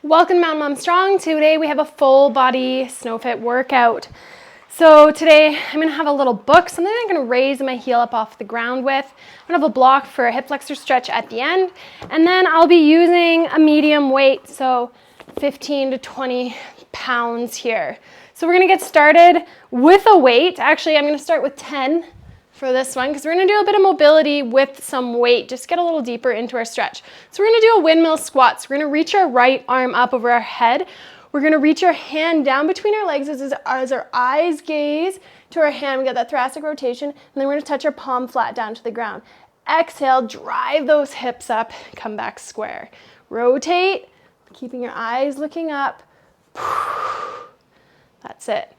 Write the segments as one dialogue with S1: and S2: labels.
S1: Welcome to Mountain Mom Strong. Today we have a full body SnowFit workout. So today I'm gonna have a little book, something I'm gonna raise my heel up off the ground with. I'm gonna have a block for a hip flexor stretch at the end. And then I'll be using a medium weight, so 15 to 20 pounds here. So we're gonna get started with a weight. Actually, I'm gonna start with 10 for this one because we're gonna do a bit of mobility with some weight, just get a little deeper into our stretch. So we're gonna do a windmill squat. So we're gonna reach our right arm up over our head. We're gonna reach our hand down between our legs as our eyes gaze to our hand. We got that thoracic rotation, and then we're gonna touch our palm flat down to the ground. Exhale, drive those hips up, come back square. Rotate, keeping your eyes looking up. That's it.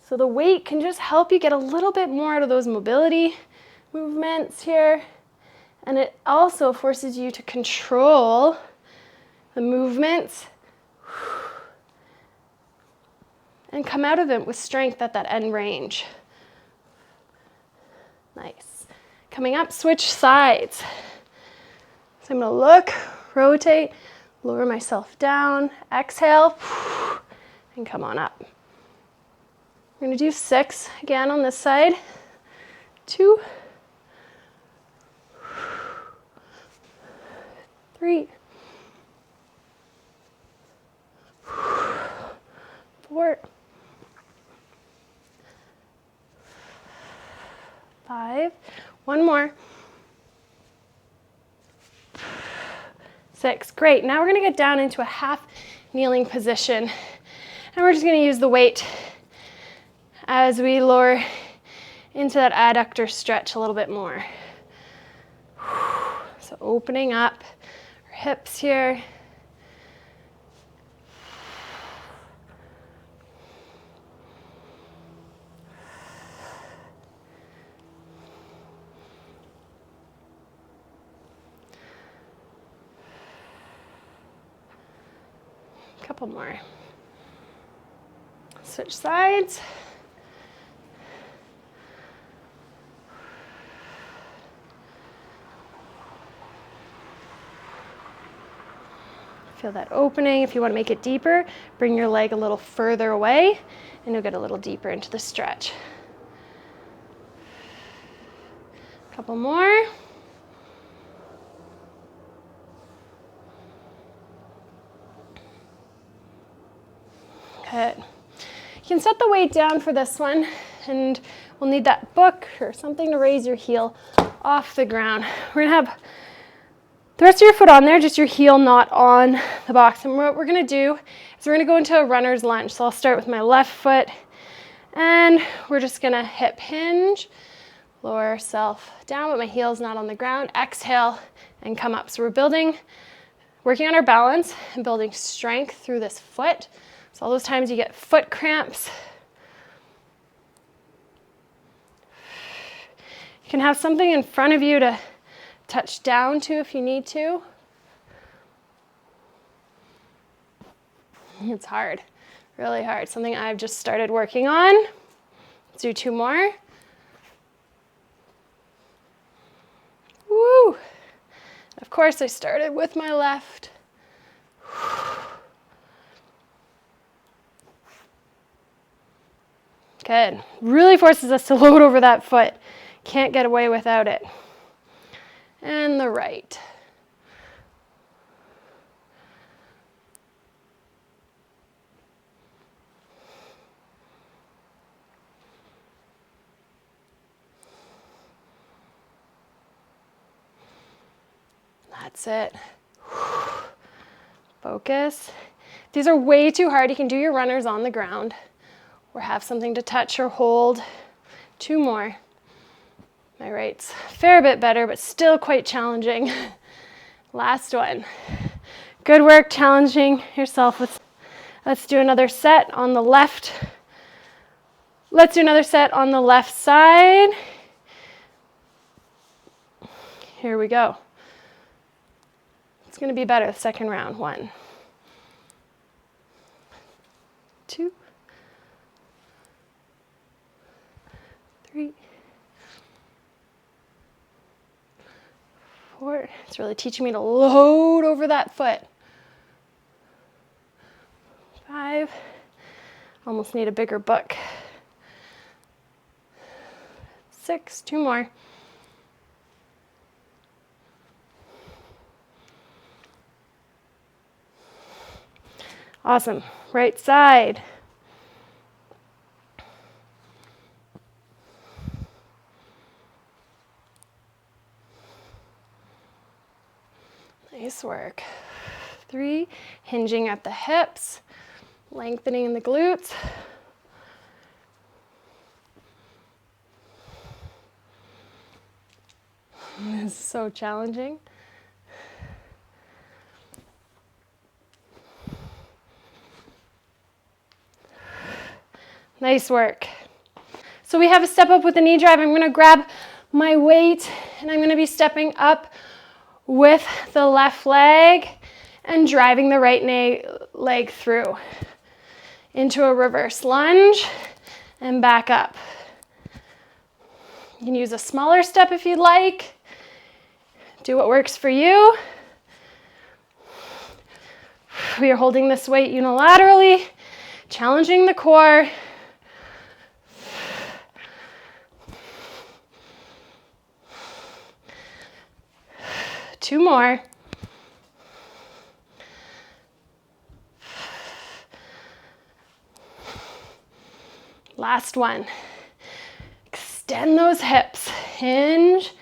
S1: So the weight can just help you get a little bit more out of those mobility movements here. And it also forces you to control the movements and come out of it with strength at that end range. Nice. Coming up, switch sides. So I'm gonna look, rotate, lower myself down, exhale, and come on up. We're gonna do 6 again on this side. 2, 3, 4, 5, one more. 6, great. Now we're gonna get down into a half kneeling position. And we're just gonna use the weight as we lower into that adductor stretch a little bit more. So opening up our hips here. Couple more. Switch sides. Feel that opening. If you want to make it deeper, bring your leg a little further away and you'll get a little deeper into the stretch. Couple more. Good. You can set the weight down for this one, and we'll need that book or something to raise your heel off the ground. We're gonna have the rest of your foot on there, just your heel not on the box. And what we're gonna do is we're gonna go into a runner's lunge. So I'll start with my left foot, and we're just gonna hip hinge, lower ourselves down, but my heel's not on the ground. Exhale and come up. So we're working on our balance and building strength through this foot. So all those times you get foot cramps. You can have something in front of you to touch down to if you need to. It's hard, really hard. Something I've just started working on. Let's do 2 more. Woo! Of course, I started with my left. Good. Really forces us to load over that foot. Can't get away without it. And the right. That's it. Focus. If these are way too hard, you can do your runners on the ground or have something to touch or hold. 2 more. My right's a fair bit better, but still quite challenging. Last one. Good work challenging yourself with. Let's do another set on the left. Let's do another set on the left side. Here we go. It's going to be better the second round. 1, 2, 3, core. It's really teaching me to load over that foot. 5. Almost need a bigger book. 6. 2 more. Awesome. Right side. Nice work. 3. Hinging at the hips, lengthening the glutes. This is so challenging. Nice work. So we have a step up with the knee drive. I'm going to grab my weight and I'm going to be stepping up with the left leg and driving the right leg through into a reverse lunge and back up. You can use a smaller step if you'd like. Do what works for you. We are holding this weight unilaterally, challenging the core. 2 more. Last one. Extend those hips, hinge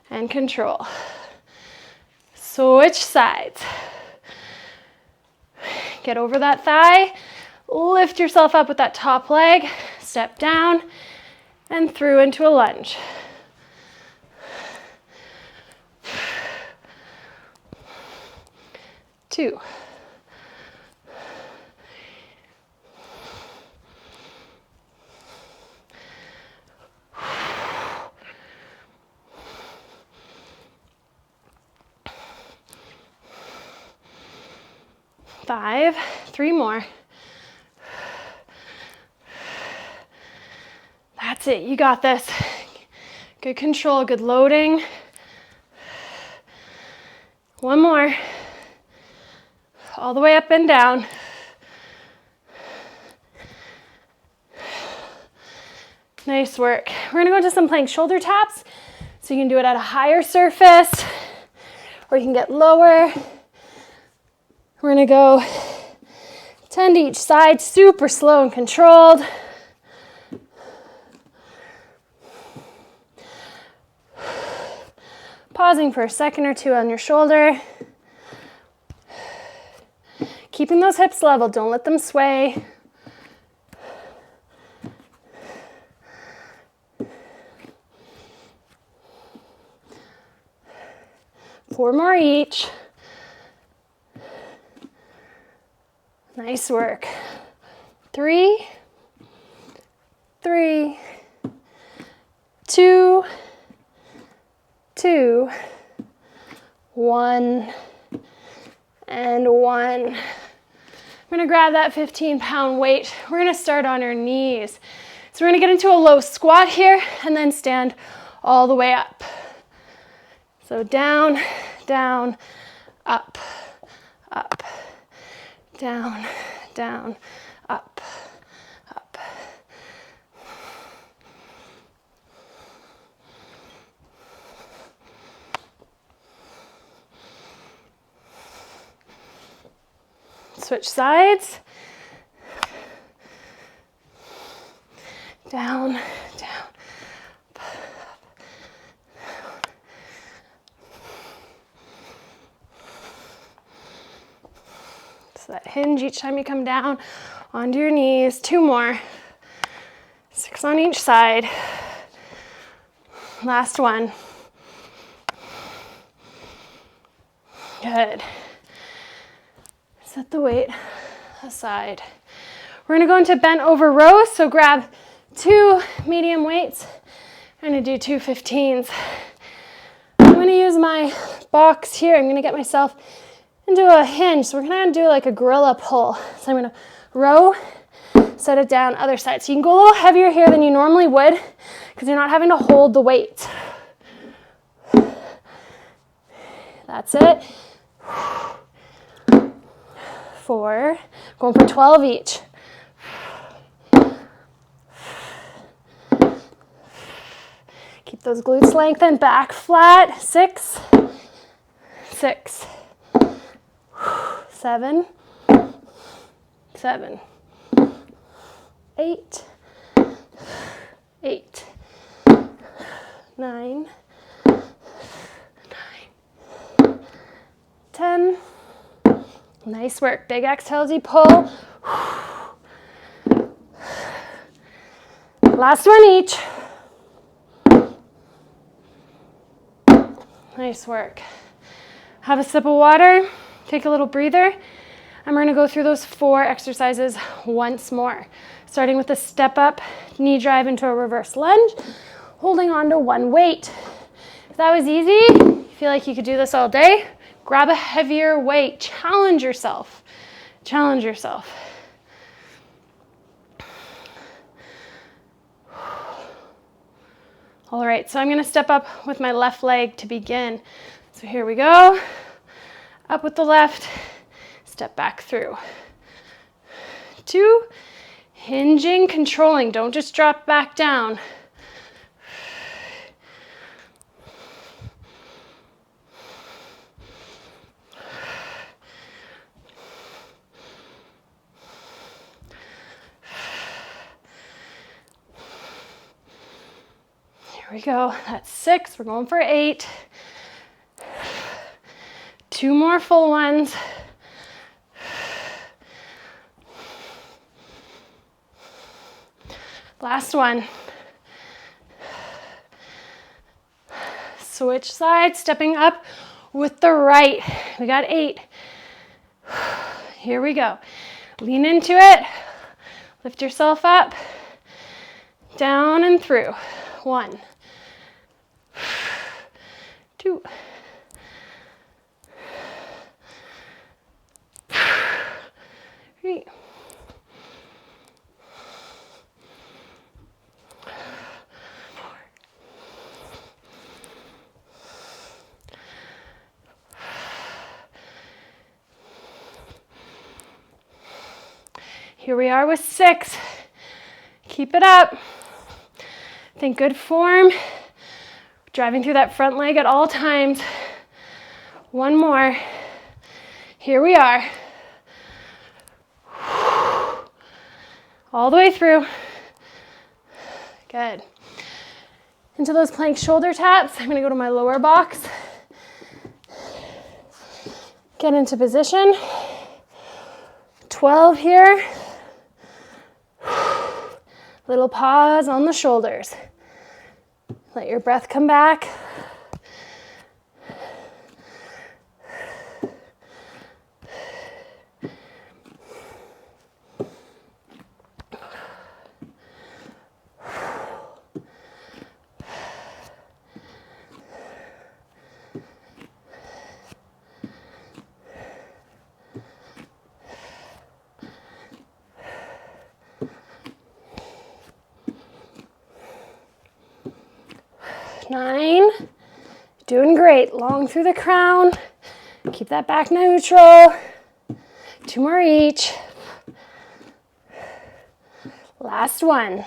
S1: and control. Switch sides. Get over that thigh, lift yourself up with that top leg, step down and through into a lunge. 2. 5. 3 more. That's it. You got this. Good control, good loading. 1 more. All the way up and down. Nice work. We're gonna go into some plank shoulder taps. So you can do it at a higher surface or you can get lower. We're gonna go 10 to each side, super slow and controlled. Pausing for a second or two on your shoulder. Keeping those hips level, don't let them sway. Four more each. Nice work. 3, 3, 2, 2, 1, and 1. I'm gonna grab that 15-pound weight. We're gonna start on our knees. So we're gonna get into a low squat here and then stand all the way up. So down, down, up, up, down, down, up, up. Switch sides. Down, down. So that hinge each time you come down onto your knees. 2 more. 6 on each side. Last one. Good. Set the weight aside. We're gonna go into bent over rows, so grab 2 medium weights. I'm gonna do 2 15s. I'm gonna use my box here. I'm gonna get myself into a hinge. So we're gonna do like a gorilla pull. So I'm gonna row, set it down, other side. So you can go a little heavier here than you normally would because you're not having to hold the weight. That's it. 4, going for 12 each. Keep those glutes lengthened, back flat. 6, 6, 7, 7, 8, 8, 9, 10. Nice work. Big exhale as you pull. Last one each. Nice work. Have a sip of water. Take a little breather. And we're going to go through those 4 exercises once more. Starting with a step up, knee drive into a reverse lunge, holding on to one weight. If that was easy, you feel like you could do this all day, grab a heavier weight. Challenge yourself. Challenge yourself. All right, so I'm going to step up with my left leg to begin. So here we go. Up with the left, step back through. 2, hinging, controlling. Don't just drop back down. Here we go. That's 6. We're going for 8. 2 more full ones. Last one. Switch sides, stepping up with the right. We got 8. Here we go. Lean into it. Lift yourself up. Down and through. 1, 2, 3, 4. Here we are with 6. Keep it up. Think good form. Driving through that front leg at all times. 1 more. Here we are. All the way through. Good. Into those plank shoulder taps. I'm going to go to my lower box. Get into position. 12 here. Little pause on the shoulders. Let your breath come back. Nine. Doing great. Long through the crown. Keep that back neutral. 2 more each. Last one.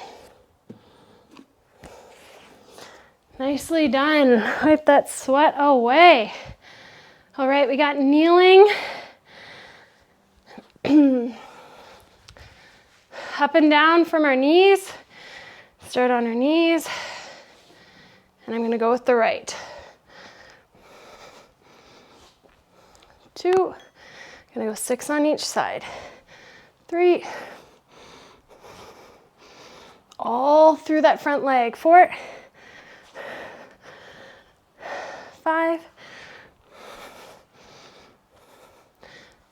S1: Nicely done. Wipe that sweat away. All right, we got kneeling. Up and down from our knees. Start on our knees. And I'm going to go with the right. 2. I'm going to go 6 on each side. 3. All through that front leg. 4. 5.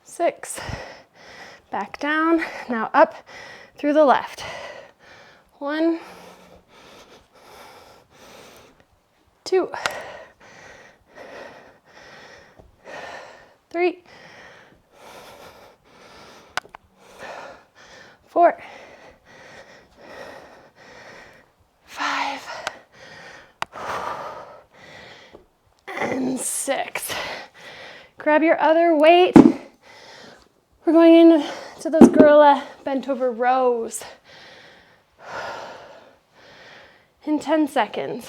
S1: 6. Back down. Now up through the left. 1. 2. 3. 4. 5. And 6. Grab your other weight. We're going into those gorilla bent over rows in 10 seconds.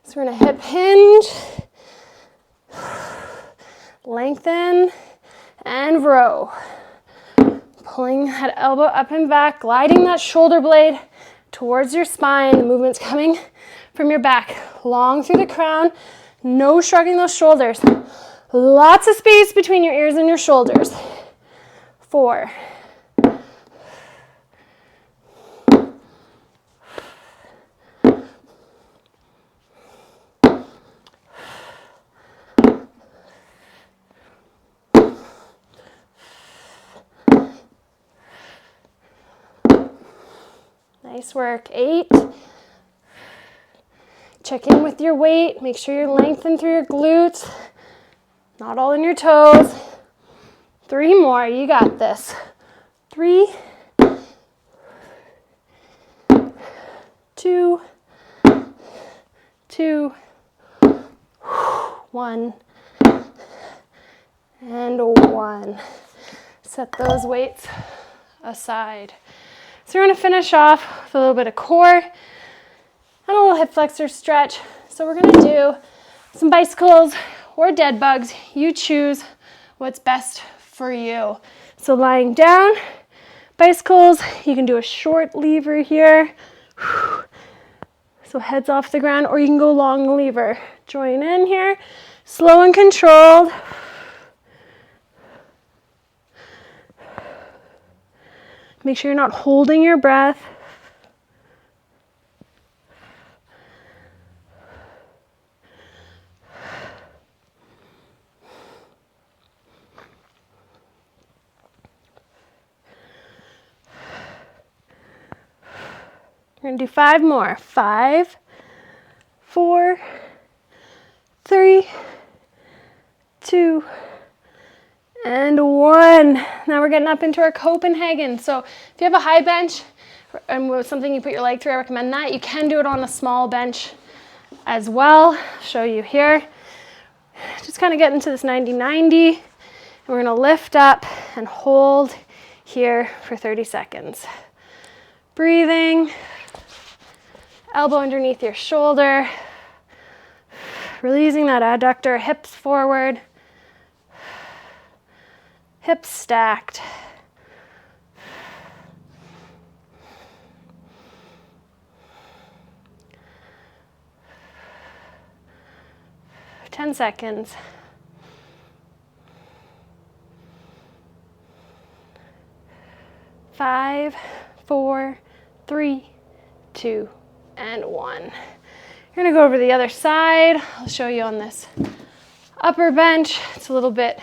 S1: So we're gonna hip hinge, lengthen, and row. Pulling that elbow up and back, gliding that shoulder blade towards your spine. The movement's coming from your back, long through the crown, no shrugging those shoulders. Lots of space between your ears and your shoulders. 4. 5. Nice work. 8. Check in with your weight. Make sure you're lengthened through your glutes, not all in your toes. 3 more. You got this. 3, 2, 1, and 1. Set those weights aside. So we're going to finish off with a little bit of core and a little hip flexor stretch. So we're going to do some bicycles or dead bugs. You choose what's best for you. So lying down, bicycles, you can do a short lever here. So heads off the ground, or you can go long lever. Join in here, slow and controlled. Make sure you're not holding your breath. We're going to do 5 more. 5, 4, 3, 2, and 1. Now we're getting up into our Copenhagen. So if you have a high bench and with something you put your leg through, I recommend that. You can do it on a small bench as well. I'll show you here. Just kind of get into this 90-90. And we're going to lift up and hold here for 30 seconds. Breathing. Elbow underneath your shoulder. Releasing that adductor, hips forward. Hips stacked. For 10 seconds. 5, 4, 3, 2, and 1. You're gonna go over to the other side. I'll show you on this upper bench. It's a little bit,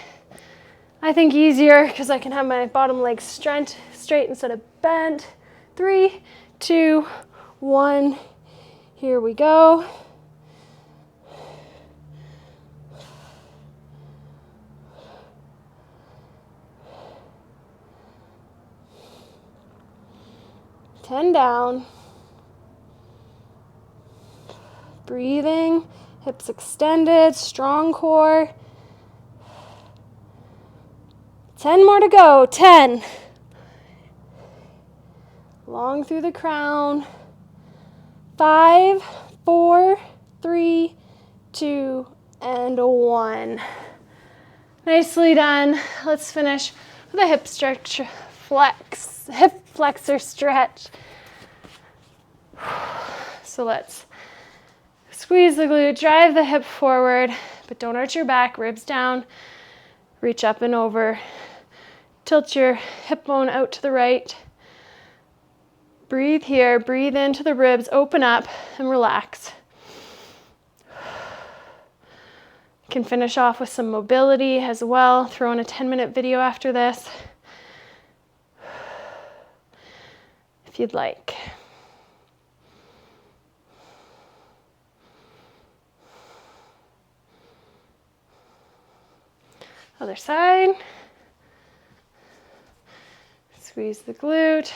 S1: I think, easier because I can have my bottom leg straight instead of bent. 3, 2, 1. Here we go. Ten down. Breathing, hips extended, strong core. 10 more to go. 10. Long through the crown. 5, 4, 3, 2, and 1. Nicely done. Let's finish with a hip stretch, hip flexor stretch. So let's squeeze the glute, drive the hip forward, but don't arch your back, ribs down, reach up and over, tilt your hip bone out to the right. Breathe here, breathe into the ribs, open up and relax. You can finish off with some mobility as well, throw in a 10-minute video after this, if you'd like. Other side. Squeeze the glute.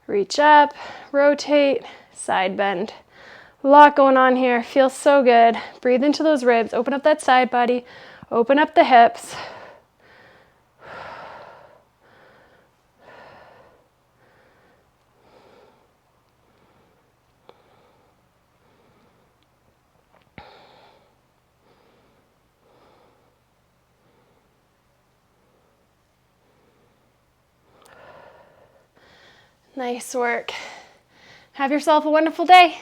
S1: Reach up, rotate, side bend A lot going on here. Feels so good. Breathe into those ribs. Open up that side body. Open up the hips. Nice work. Have yourself a wonderful day.